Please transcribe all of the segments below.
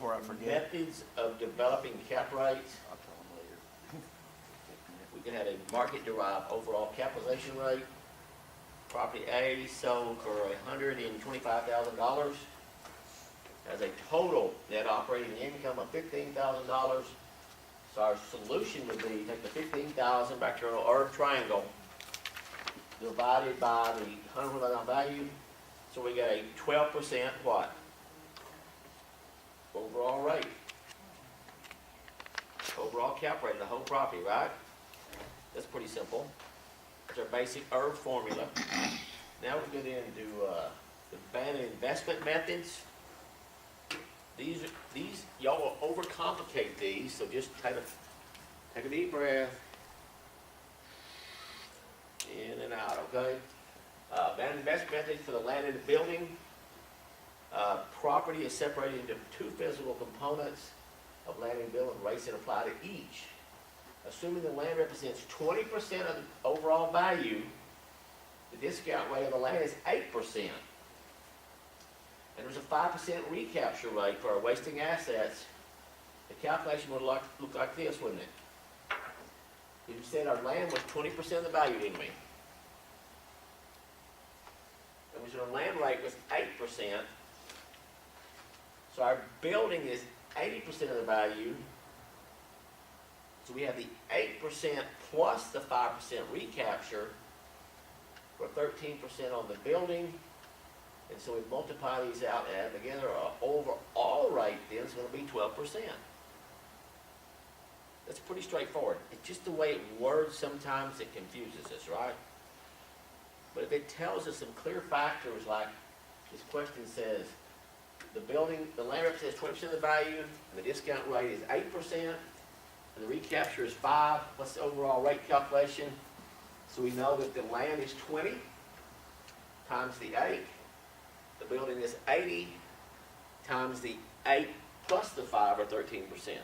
before I forget. Methods of developing cap rates. I'll tell them later. We can have a market-derived overall capitalization rate. Property A sold for $125,000. Has a total net operating income of $15,000. So our solution would be take the 15,000 back to our little herb triangle, divided by the $100 value. So we get a 12% what? Overall rate. Overall cap rate of the whole property, right? That's pretty simple. That's our basic herb formula. Now we get into the Bannon investment methods. These y'all will overcomplicate these, so just take a deep breath. In and out, okay? Bannon investment methods for the land and the building. Property is separated into two physical components of land and building. Rates that apply to each. Assuming the land represents 20% of the overall value, the discount rate of the land is 8%. And there's a 5% recapture rate for our wasting assets. The calculation would look like this, wouldn't it? If you said our land was 20% of the value, didn't we? And we said our land rate was 8%. So our building is 80% of the value. So we have the 8% plus the 5% recapture for 13% on the building. And so we multiply these out and add together, our overall rate then is going to be 12%. That's pretty straightforward. It's just the way it words sometimes it confuses us, right? But if it tells us some clear factors, like this question says, the land represents 20% of the value, and the discount rate is 8%, and the recapture is 5. What's the overall rate calculation? So we know that the land is 20 times the 8. The building is 80 times the 8 plus the 5, or 13%.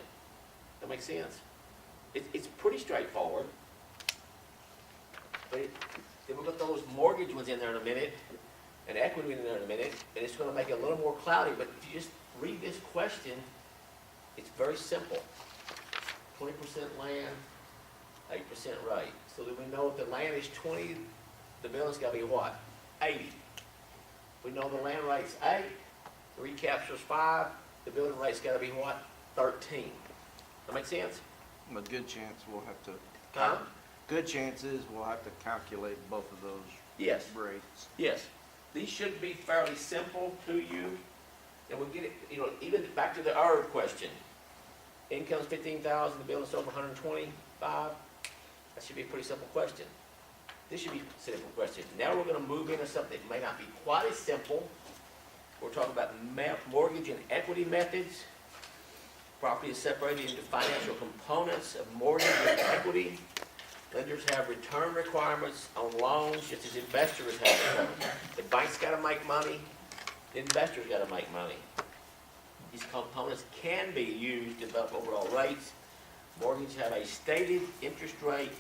That makes sense? It's pretty straightforward. But then we'll get those mortgage ones in there in a minute, and equity in there in a minute, and it's going to make it a little more cloudy. But if you just read this question, it's very simple. 20% land, 8% rate. So that we know if the land is 20, the building's got to be what? 80. We know the land rate's 8, the recapture's 5, the building rate's got to be what? 13. That make sense? A good chance we'll have to, Huh? good chances we'll have to calculate both of those Yes. rates. Yes. These should be fairly simple to you. And we'll get it, even back to the herb question. Income's 15,000, the building sold for 125. That should be a pretty simple question. This should be a simple question. Now we're going to move into something that may not be quite as simple. We're talking about mortgage and equity methods. Property is separated into financial components of mortgage and equity. Lenders have return requirements on loans, just as investors have. The bank's got to make money. The investor's got to make money. These components can be used to develop overall rates. Mortgages have a stated interest rate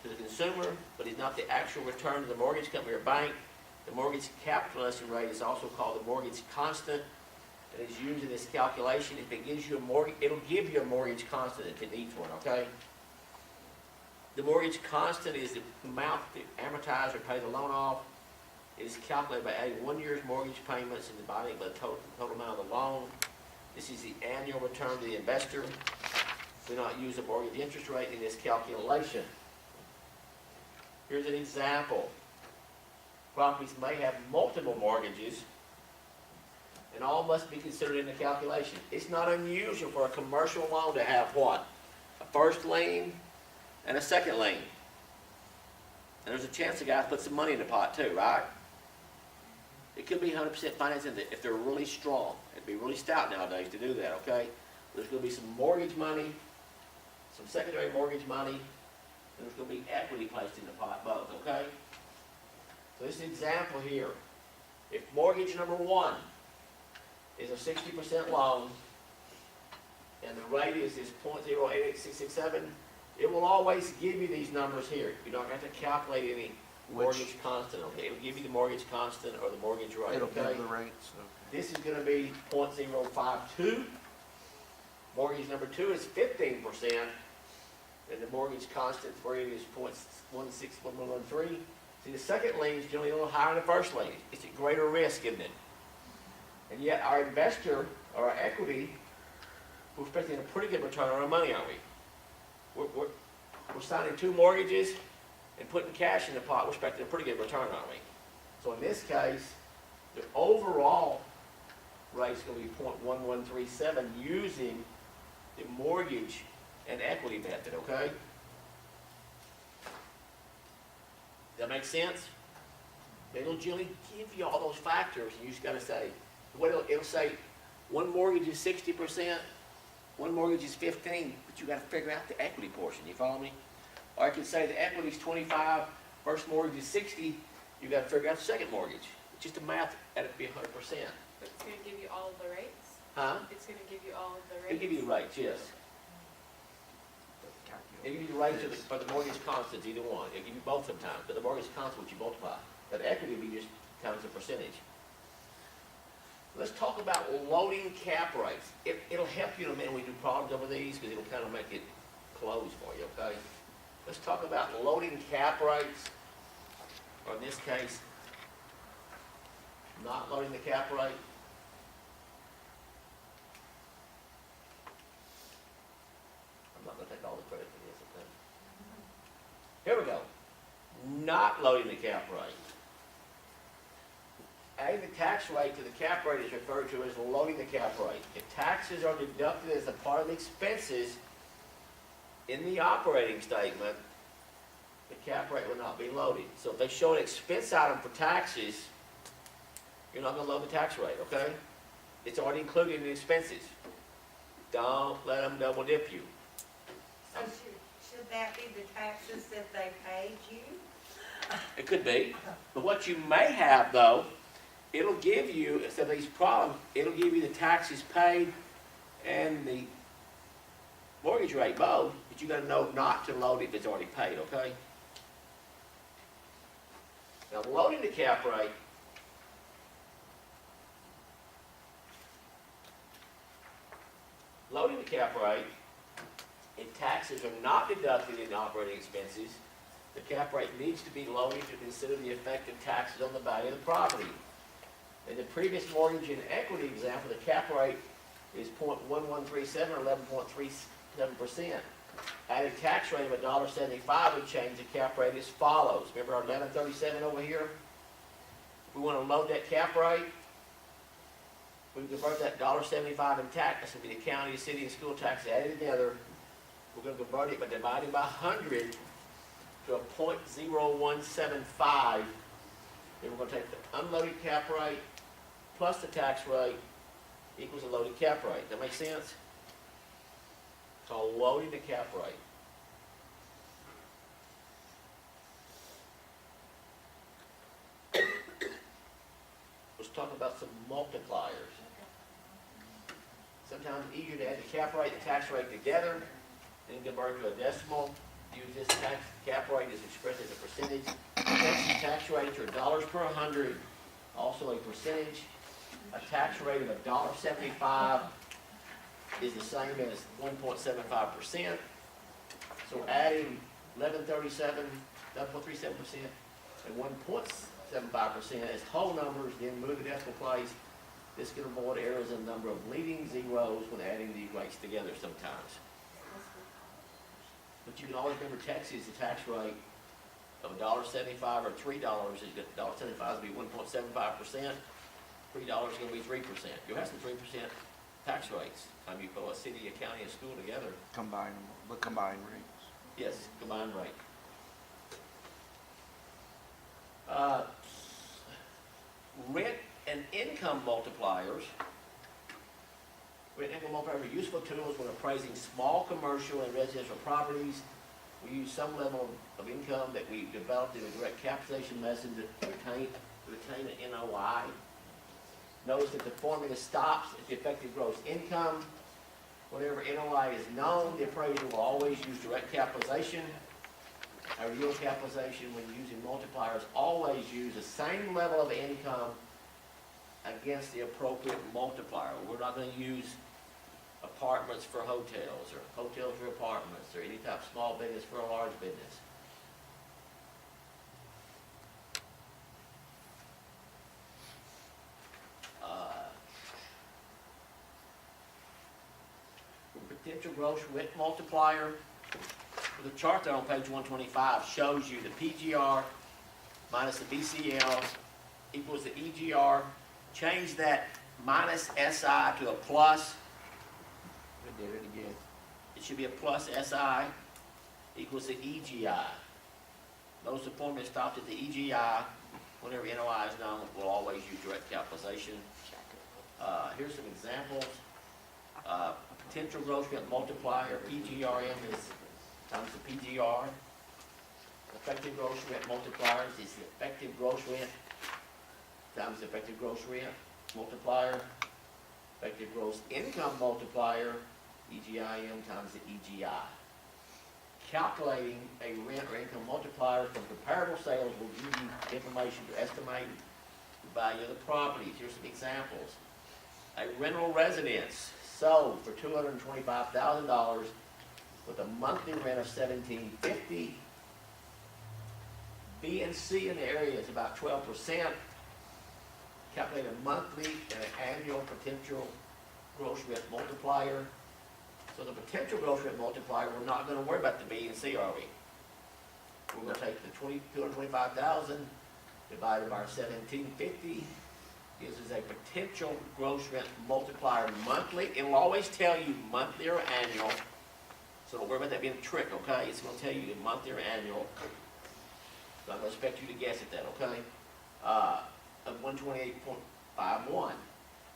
to the consumer, but it's not the actual return to the mortgage company or bank. The mortgage capitalization rate is also called the mortgage constant, and is used in this calculation. If it gives you a mortgage, it'll give you a mortgage constant if it needs one, okay? The mortgage constant is the amount to amortize or pay the loan off. It is calculated by adding 1 year's mortgage payments and dividing it by the total amount of the loan. This is the annual return to the investor. Do not use a mortgage interest rate in this calculation. Here's an example. Properties may have multiple mortgages, and all must be considered in the calculation. It's not unusual for a commercial loan to have what? A first lien and a second lien. And there's a chance the guy puts some money in the pot too, right? It could be 100% financing if they're really strong. It'd be really stout nowadays to do that, okay? There's going to be some mortgage money, some secondary mortgage money, and there's going to be equity placed in the pot, both, okay? So this example here, if mortgage number 1 is a 60% loan, and the rate is this 0.088667, it will always give you these numbers here. You don't have to calculate any mortgage constant, okay? It'll give you the mortgage constant or the mortgage rate, It'll okay? give the rates, okay. This is going to be 0.052. Mortgage number 2 is 15%, and the mortgage constant rate is 0.161113. See, the second lien is generally a little higher than the first lien. It's at greater risk, isn't it? And yet our investor, or our equity, we're expecting a pretty good return on our money, aren't we? We're signing 2 mortgages and putting cash in the pot, we're expecting a pretty good return, aren't we? So in this case, the overall rate's gonna be 0.1137 using the mortgage and equity method, okay? Does that make sense? It'll generally give you all those factors, and you just gotta say, it'll say, one mortgage is 60%, one mortgage is 15%, but you gotta figure out the equity portion, you follow me? Or I could say the equity's 25, first mortgage is 60, you gotta figure out the second mortgage. It's just a math, that'd be 100%. But it's gonna give you all of the rates? Huh? It's gonna give you all of the rates? It'll give you rates, yes. It'll give you rates for the mortgage constants, either one. It'll give you both sometimes, but the mortgage constant, which you multiply. But the equity will be just times the percentage. Let's talk about loading cap rates. It'll help you in a minute when we do problems over these, because it'll kind of make it close for you, okay? Let's talk about loading cap rates, or in this case, not loading the cap rate. I'm not gonna take all the credit for this, okay? Here we go. Not loading the cap rate. Adding the tax rate to the cap rate is referred to as loading the cap rate. If taxes are deducted as a part of the expenses in the operating statement, the cap rate will not be loaded. So if they show an expense item for taxes, you're not gonna load the tax rate, okay? It's already included in the expenses. Don't let them double dip you. So should that be the taxes that they paid you? It could be, but what you may have though, it'll give you, instead of these problems, it'll give you the taxes paid and the mortgage rate both, but you gotta know not to load it if it's already paid, okay? Now loading the cap rate, if taxes are not deducted in operating expenses, the cap rate needs to be loaded to consider the effect of taxes on the value of the property. In the previous mortgage and equity example, the cap rate is 0.1137 or 11.37%. Added tax rate of $1.75 would change the cap rate as follows. Remember our 1137 over here? We want to load that cap rate. We convert that $1.75 in tax, that's going to be the county, city, and school taxes added together. We're going to convert it by dividing by 100 to a 0.0175. Then we're going to take the unloaded cap rate plus the tax rate equals the loaded cap rate. That make sense? It's called loading the cap rate. Let's talk about some multipliers. Sometimes it's easier to add the cap rate and the tax rate together, then convert to a decimal. Use this cap rate is expressed as a percentage. Tax rates are dollars per 100, also a percentage. A tax rate of $1.75 is the same as 1.75%. So adding 11.37%, and 1.75% as whole numbers, then move the decimal place. This can avoid errors in the number of leading zeros when adding these rates together sometimes. But you can always remember Texas, the tax rate of $1.75 or $3 is $1.75 is going to be 1.75%. $3 is going to be 3%. You'll have some 3% tax rates. Time you put a city, a county, and school together. Combine them, the combined rates. Yes, combined rate. Rent and income multipliers. Rent and income multipliers are useful tools when appraising small commercial and residential properties. We use some level of income that we developed in a direct capitalization method to retain an NOI. Notice that the formula stops at the effective gross income. Whenever NOI is known, the appraiser will always use direct capitalization. Our yield capitalization, when using multipliers, always use the same level of income against the appropriate multiplier. We're not going to use apartments for hotels, or hotels for apartments, or any type of small business for a large business. Potential gross rent multiplier. The chart there on page 125 shows you the PGR minus the BCL equals the EGR. Change that minus SI to a plus. We did it again. It should be a plus SI equals the EGI. Notice the formula stops at the EGI. Whenever NOI is known, we'll always use direct capitalization. Here's some examples. Potential gross rent multiplier, PGRM is times the PGR. Effective gross rent multipliers is the effective gross rent times the effective gross rent multiplier. Effective gross income multiplier, EGIM times the EGI. Calculating a rent or income multiplier from comparable sales will give you information to estimate the value of the properties. Here's some examples. A rental residence sold for $225,000 with a monthly rent of $1,750. B and C in the area is about 12%. Calculate a monthly and an annual potential gross rent multiplier. So the potential gross rent multiplier, we're not going to worry about the B and C, are we? We're going to take the $225,000 divided by our $1,750. Gives us a potential gross rent multiplier monthly. It will always tell you monthly or annual. So don't worry about that being a trick, okay? It's going to tell you monthly or annual. So I'm going to expect you to guess at that, okay? Of 128.51.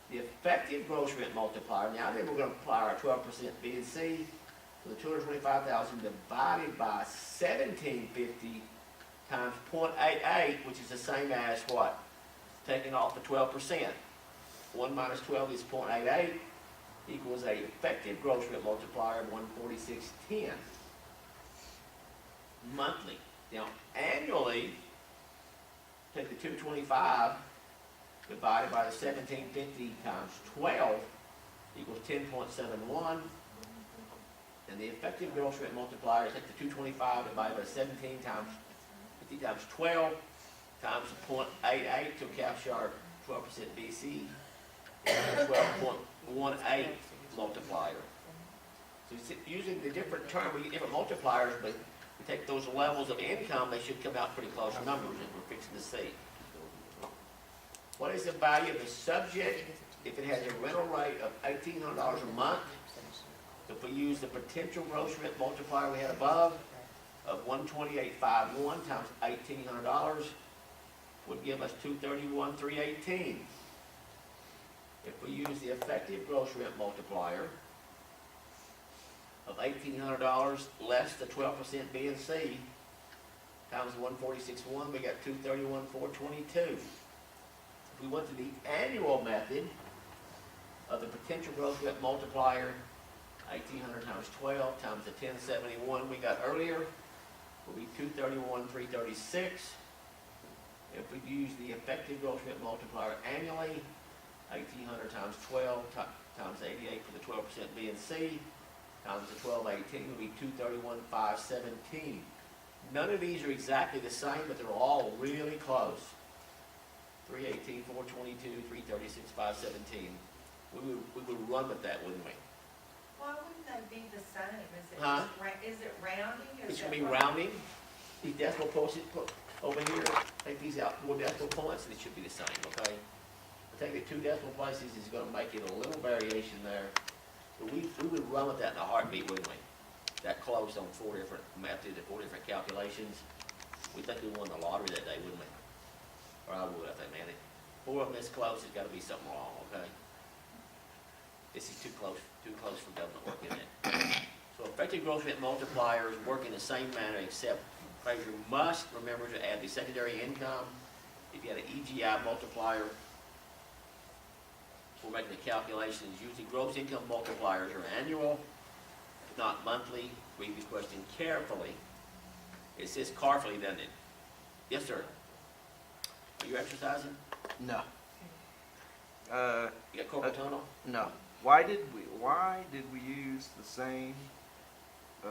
The effective gross rent multiplier, now then we're going to apply our 12% B and C to the $225,000 divided by 1,750 times 0.88, which is the same as what? Taking off the 12%. 1 minus 12 is 0.88 equals a effective gross rent multiplier of 146.10 monthly. Now annually, take the 225 divided by the 1,750 times 12 equals 10.71. And the effective gross rent multiplier is take the 225 divided by 17 times 50 times 12 times 0.88 to capture our 12% BC, and 12.18 multiplier. So using the different term, we get different multipliers, but we take those levels of income, they should come out pretty close numbers that we're fixing to see. What is the value of the subject if it has a rental rate of $1,800 a month? If we use the potential gross rent multiplier we had above of 128.51 times $1,800 would give us 231,318. If we use the effective gross rent multiplier of $1,800 less the 12% B and C times 146.1, we got 231,422. If we went to the annual method of the potential gross rent multiplier, 1,800 times 12 times the 1071 we got earlier will be 231,336. If we use the effective gross rent multiplier annually, 1,800 times 12 times 88 for the 12% B and C times the 1218 will be 231,517. None of these are exactly the same, but they're all really close. 318, 422, 336, 517. We would run with that, wouldn't we? Why wouldn't they be the same? Is it, Huh? is it rounding? It should be rounding. These decimal points over here, take these out 4 decimal points, and it should be the same, okay? Take the 2 decimal places is going to make it a little variation there. But we would run with that in a heartbeat, wouldn't we? That close on 4 different methods and 4 different calculations. We think we won the lottery that day, wouldn't we? Or I would, I think, man. 4 of them this close, there's got to be something wrong, okay? This is too close for government work, isn't it? So effective gross rent multipliers work in the same manner, except appraiser must remember to add the secondary income. If you had an EGI multiplier, we're making the calculations. Usually gross income multipliers are annual, not monthly. Read the question carefully. It says carefully, doesn't it? Yes, sir. Are you exercising? No. You got carpal tunnel? No. why did we use the same, the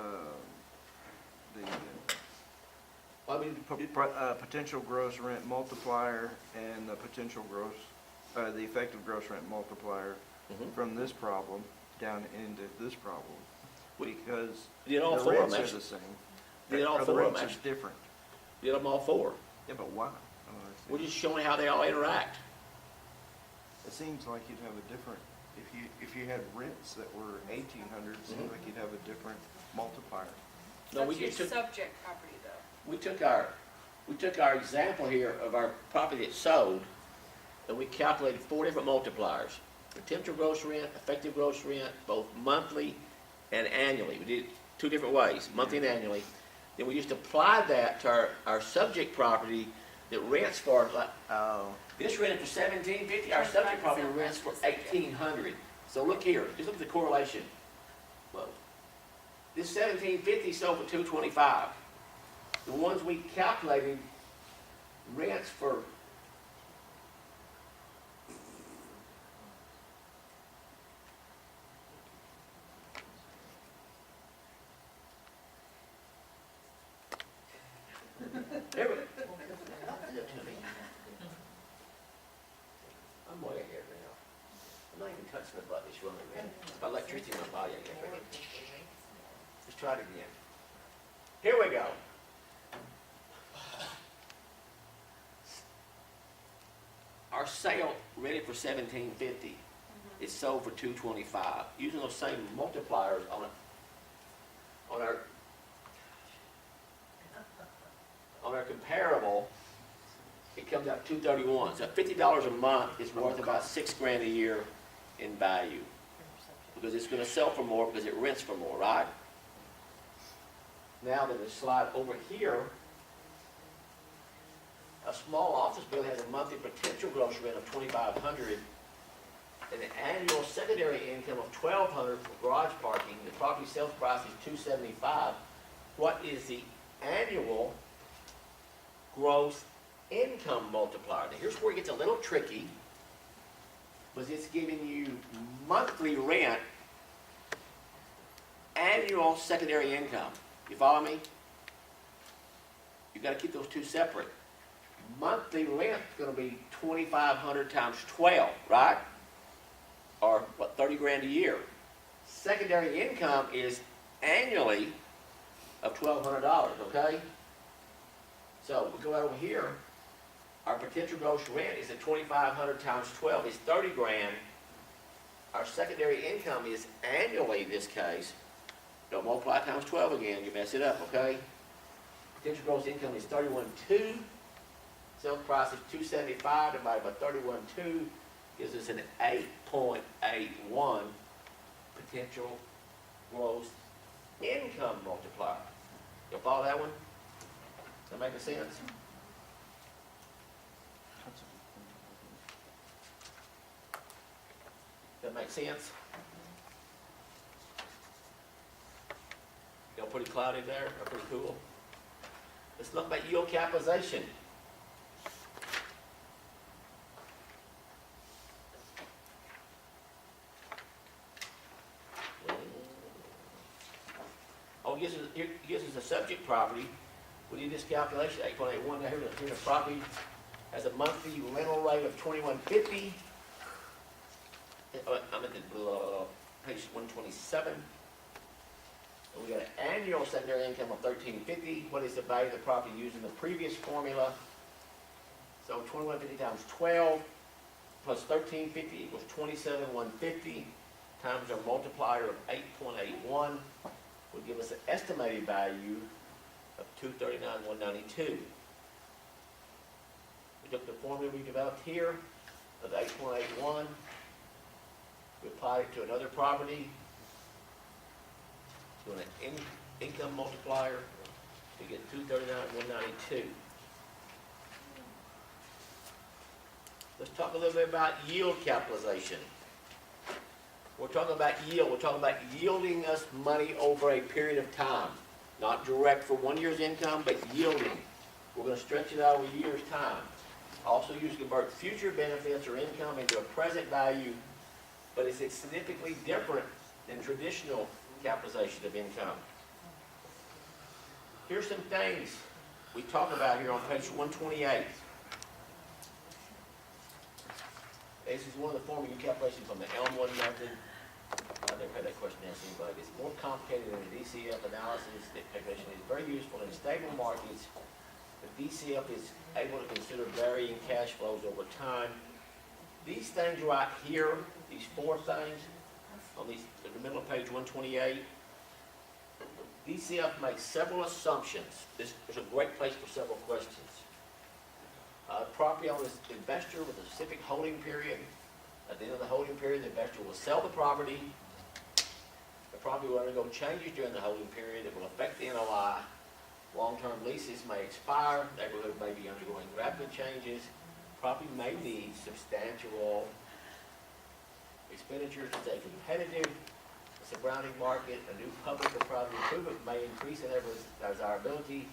I mean, potential gross rent multiplier and the potential gross, the effective gross rent multiplier Mhm. from this problem down into this problem? Because did all the four of rents them are actually, the same. did all Or the four of them rents are actually, different. did them all four. Yeah, but why? I don't understand. We're just showing how they all interact. It seems like you'd have a different, if you had rents that were 1,800, it seems Mhm. like you'd have a different multiplier. No, we That's your just took, subject property though. we took our example here of our property that sold, and we calculated 4 different multipliers. Potential gross rent, effective gross rent, both monthly and annually. We did it 2 different ways, monthly and annually. Then we just applied that to our subject property that rents for, like, Oh. this rented for $1,750, our subject property rents for $1,800. So look here, just look at the correlation. Well, this $1,750 sold for $225. The ones we calculated rents for There we go. I'm way ahead now. I'm not even touching the button, it's running, man. It's my electricity in my body, I can't figure it. Let's try it again. Here we go. Our sale ready for $1,750. It's sold for $225. Using those same multipliers on our comparable, it comes out $231. So $50 a month is worth about $6,000 a year in value, because it's going to sell for more because it rents for more, right? Now then, the slide over here, a small office building has a monthly potential gross rent of $2,500 and an annual secondary income of $1,200 for garage parking. The property sales price is $275. What is the annual gross income multiplier? Now here's where it gets a little tricky, because it's giving you monthly rent, annual secondary income. You follow me? You've got to keep those two separate. Monthly rent is going to be $2,500 times 12, right? Or what, $30,000 a year. Secondary income is annually of $1,200, okay? So we go out over here. Our potential gross rent is at $2,500 times 12 is $30,000. Our secondary income is annually, in this case, don't multiply times 12 again, you mess it up, okay? Potential gross income is $31,200. Sales price is $275 divided by $31,200 gives us an 8.81 potential gross income multiplier. You follow that one? Does that make sense? That make sense? Y'all pretty cloudy there, or pretty cool? Let's look at yield capitalization. Oh, it gives us a subject property. We did this calculation, 8.81, now here's a property has a monthly rental rate of $2,150. I'm at the page 127. And we got an annual secondary income of $1,350. What is the value of the property using the previous formula? So $2,150 times 12 plus $1,350 equals $27,150 times our multiplier of 8.81 would give us an estimated value of $239,192. We took the formula we developed here of 8.81. We applied it to another property, to an income multiplier, to get $239,192. Let's talk a little bit about yield capitalization. We're talking about yield. We're talking about yielding us money over a period of time. Not direct for 1 year's income, but yielding. We're going to stretch it out over a year's time. Also use to convert future benefits or income into a present value but it's significantly different than traditional capitalization of income. Here's some things we talk about here on page 128. This is one of the formula calculations on the Elmwood method. I never had that question asked anybody. It's more complicated than the DCF analysis. The calculation is very useful in stable markets. The DCF is able to consider varying cash flows over time. These things right here, these four things, on these, in the middle of page 128, DCF makes several assumptions. This is a great place for several questions. Property owner is an investor with a specific holding period. At the end of the holding period, the investor will sell the property. The property will undergo changes during the holding period that will affect the NOI. Long-term leases may expire. Neighborhood may be undergoing rapid changes. Property may need substantial expenditures to stay competitive. The surrounding market, a new public or private improvement may increase in desirability.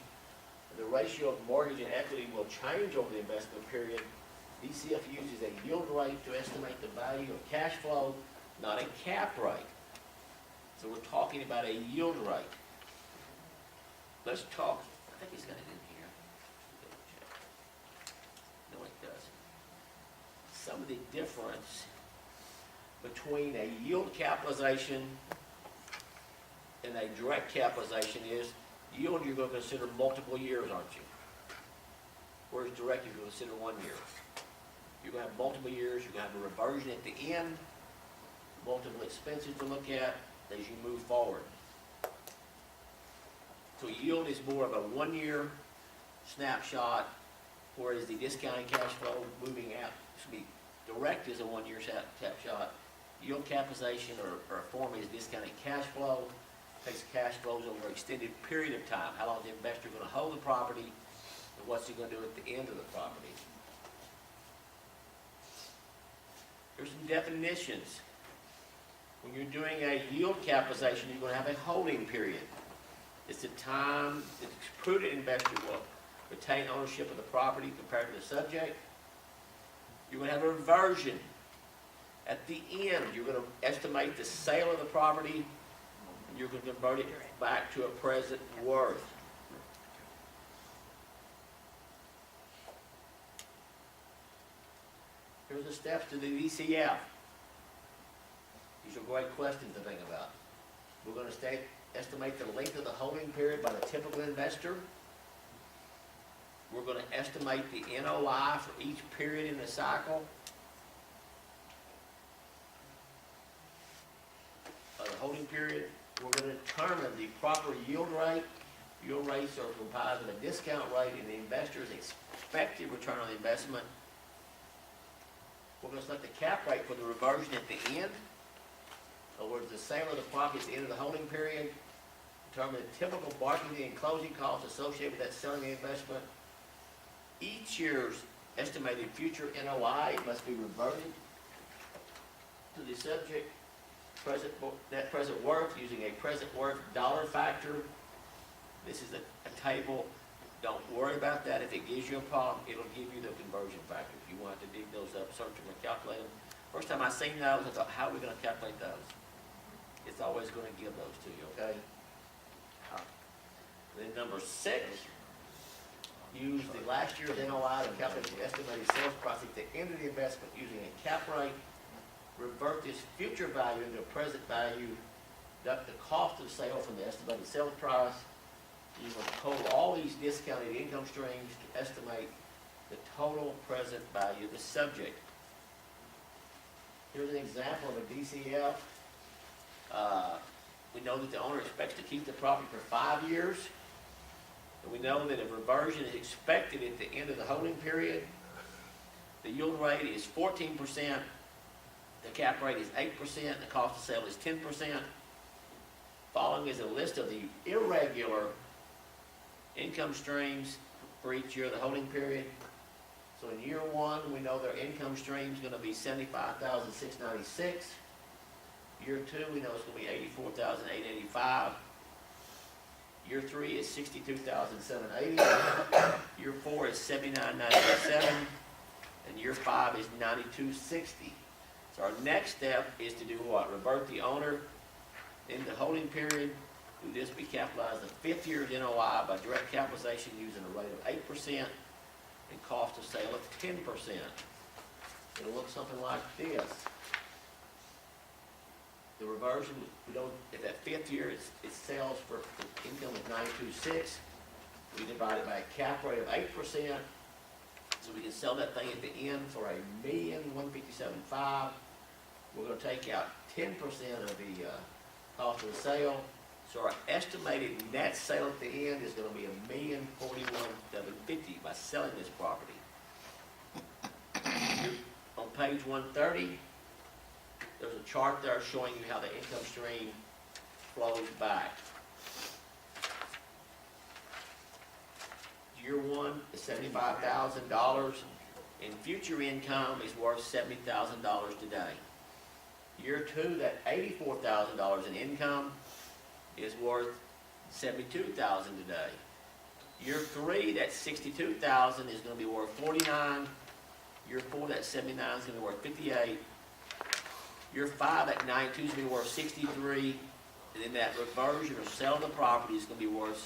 The ratio of mortgage and equity will change over the investment period. DCF uses a yield rate to estimate the value of cash flow, not a cap rate. So we're talking about a yield rate. Let's talk, I think he's got it in here. No, it doesn't. Some of the difference between a yield capitalization and a direct capitalization is yield you're going to consider multiple years, aren't you? Whereas direct you're going to consider 1 year. You're going to have multiple years, you're going to have a reversion at the end, multiple expenses to look at as you move forward. So yield is more of a 1 year snapshot, whereas the discounted cash flow moving out, direct is a 1 year snapshot. Yield capitalization or a form is discounted cash flow, takes cash flows over an extended period of time. How long is the investor going to hold the property, and what's he going to do at the end of the property? Here's some definitions. When you're doing a yield capitalization, you're going to have a holding period. It's the time that the prudent investor will retain ownership of the property compared to the subject. You're going to have a reversion. At the end, you're going to estimate the sale of the property, and you're going to convert it back to a present worth. Here's the steps to the DCF. These are great questions to think about. We're going to estimate the length of the holding period by the typical investor. We're going to estimate the NOI for each period in the cycle. The holding period. We're going to determine the proper yield rate. Yield rates are comprised of a discount rate and the investor's expected return on the investment. We're going to select the cap rate for the reversion at the end. In other words, the sale of the property at the end of the holding period. Determine the typical marketing and closing costs associated with that selling the investment. Each year's estimated future NOI must be reverted to the subject net present worth using a present worth dollar factor. This is a table. Don't worry about that. If it gives you a problem, it'll give you the conversion factor. If you want to dig those up, search them and calculate them. First time I seen those, I thought, how are we going to calculate those? It's always going to give those to you, okay? Then number 6, use the last year's NOI to calculate the estimated sales price at the end of the investment using a cap rate. Revert this future value into a present value. Deduct the cost of sale from the estimated sales price. You will total all these discounted income streams to estimate the total present value of the subject. Here's an example of a DCF. We know that the owner expects to keep the property for 5 years. And we know that a reversion is expected at the end of the holding period. The yield rate is 14%. The cap rate is 8%. The cost of sale is 10%. Following is a list of the irregular income streams for each year of the holding period. So in year 1, we know their income stream is going to be $75,696. Year 2, we know it's going to be $84,885. Year 3 is $62,780. Year 4 is $79,987. And year 5 is $92,060. So our next step is to do what? Revert the owner in the holding period. Do this be capitalized the 5th year's NOI by direct capitalization using a rate of 8% and cost of sale of 10%. It'll look something like this. The reversion, we don't, if that 5th year, it sells for the income of 926. We divide it by a cap rate of 8%, so we can sell that thing at the end for $1,157,500. We're gonna take out 10% of the cost of the sale, so our estimated net sale at the end is gonna be $1,041,750 by selling this property. On page 130, there's a chart there showing you how the income stream flows back. Year 1 is $75,000, and future income is worth $70,000 today. Year 2, that $84,000 in income is worth $72,000 today. Year 3, that $62,000 is going to be worth $49,000. Year 4, that $79,000 is going to be worth $58,000. Year 5, that $92,000 is going to be worth $63,000, and then that reversion or sale of the property is going to be worth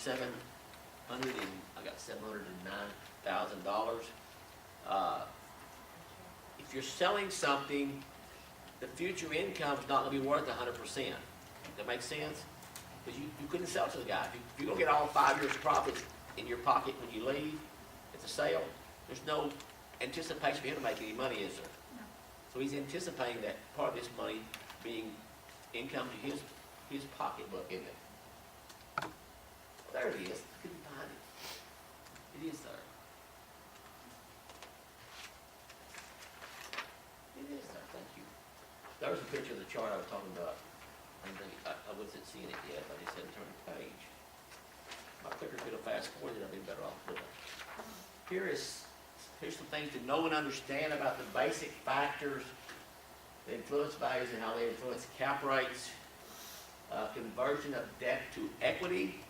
$709,000. If you're selling something, the future income is not going to be worth 100%. That makes sense? Because you couldn't sell it to the guy. If you're going to get all 5 years' profits in your pocket when you leave at the sale, there's no anticipation for him to make any money, is there? No. So he's anticipating that part of this money being income to his pocketbook, isn't it? There it is. Couldn't find it. It is there. It is there. Thank you. There's a picture of the chart I was talking about. I wasn't seeing it yet, but it said turn the page. My clicker could have fast forwarded. I'd be better off doing it. Here's some things to know and understand about the basic factors that influence values and how they influence cap rates. Conversion of debt to equity.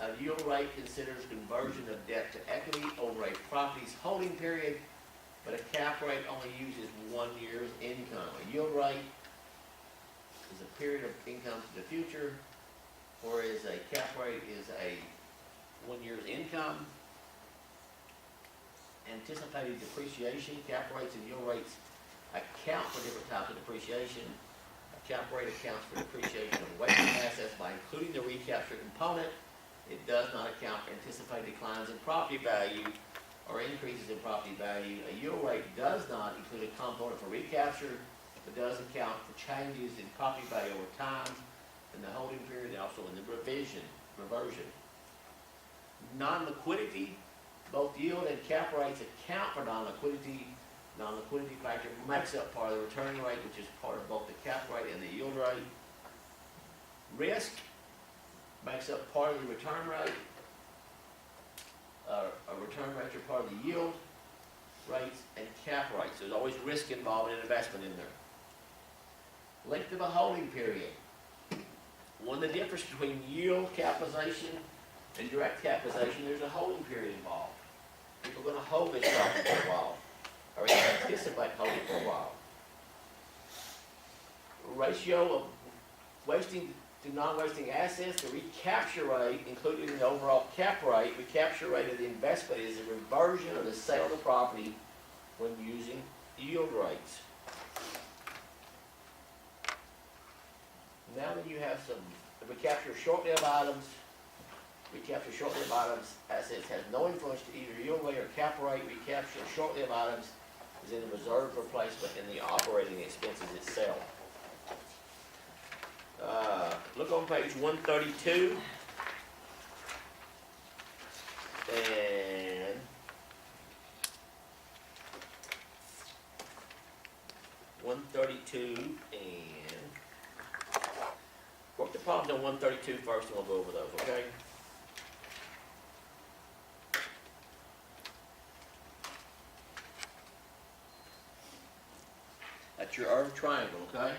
A yield rate considers conversion of debt to equity over a property's holding period, but a cap rate only uses 1 year's income. A yield rate is a period of income to the future, whereas a cap rate is a 1 year's income. Anticipated depreciation, cap rates and yield rates account for different types of depreciation. A cap rate accounts for depreciation of wasted assets by including the recapture component. It does not account for anticipated declines in property value or increases in property value. A yield rate does not include a component for recapture, but does account for changes in property value over time in the holding period and also in the reversion. Non-liquidity, both yield and cap rates account for non-liquidity. Non-liquidity factor makes up part of the return rate, which is part of both the cap rate and the yield rate. Risk makes up part of the return rate. A return rates are part of the yield rates and cap rates. There's always risk involved in investment in there. Length of a holding period. One of the difference between yield capitalization and direct capitalization, there's a holding period involved. People are going to hold this property for a while, or anticipate holding for a while. Ratio of wasting to non-wasting assets, the recapture rate included in the overall cap rate. Recapture rate of the investment is a reversion of the sale of the property when using yield rates. Now that you have some, the recapture short-lived items, assets has no influence to either yield rate or cap rate. Recapture of short-lived items is in the reserve replacement in the operating expenses itself. Look on page 132. And work the problems on 132 first, and we'll go over those, okay? That's your triangle, okay?